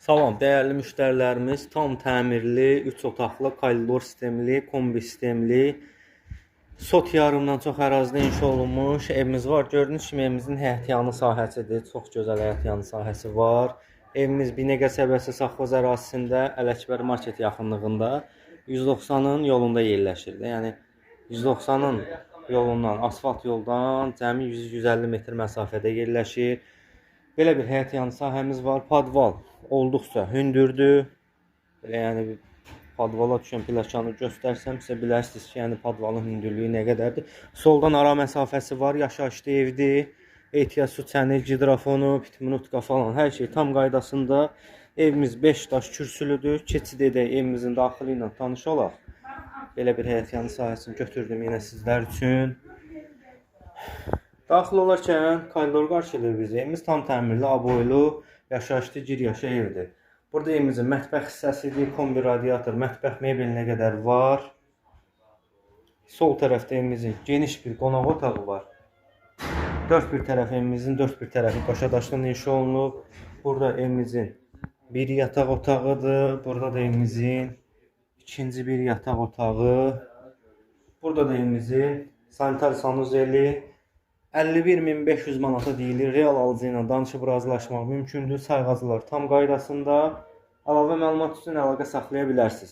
Salam, dəyərli müştərilərimiz, tam təmirli, 3 otaqlı, koridor sistemli, kombi sistemli, sot yarımdan çox ərazidə inşa olunmuş evimiz var. Gördüyünüz kimi evimizin həyətyanı sahəsidir. Çox gözəl həyətyanı sahəsi var. Evimiz Binəqə Səbəsi Safxoz ərazisində, Ələkbər market yaxınlığında 190-ın yolunda yerləşir. Yəni 190-ın yolundan, asfalt yoldan cəmi 100-150 metr məsafədə yerləşir. Belə bir həyətyanı sahəmiz var. Padval olduqca hündürdür. Belə yəni padvala düşən plakanı göstərsəm sizə bilərsiniz ki, yəni padvalın hündürlüyü nə qədərdir. Soldan ara məsafəsi var, yaşayışlı evdir. Ehtiyac su çənil, gidrafonu, pitminutka falan hər şey tam qaydasında. Evimiz 5 daş kürsülüdür. Keçid edək evimizin daxili ilə tanış olaq. Belə bir həyətyanı sahəsini götürdüm yenə sizlər üçün. Daxil olarkən koridor qarşılayır bizi. Evimiz tam təmirli, aboylu, yaşayışlı giryaşa evdir. Burada evimizin mətbəx hissəsidir, kombi radiator, mətbəx mebelinə qədər var. Sol tərəfdə evimizin geniş bir qonaq otağı var. Dörd bir tərəf evimizin dörd bir tərəfi qaşadaşdan inşa olunub. Burada evimizin bir yataq otağıdır. Burada da evimizin ikinci bir yataq otağı. Burada da evimizin sanitar sanuzeli 51.500 manata deyilir. Real alıcı ilə danışıb razılaşmaq mümkündür. Sayğacılar tam qaydasında. Əlavə məlumat üçün əlaqə saxlaya bilərsiniz.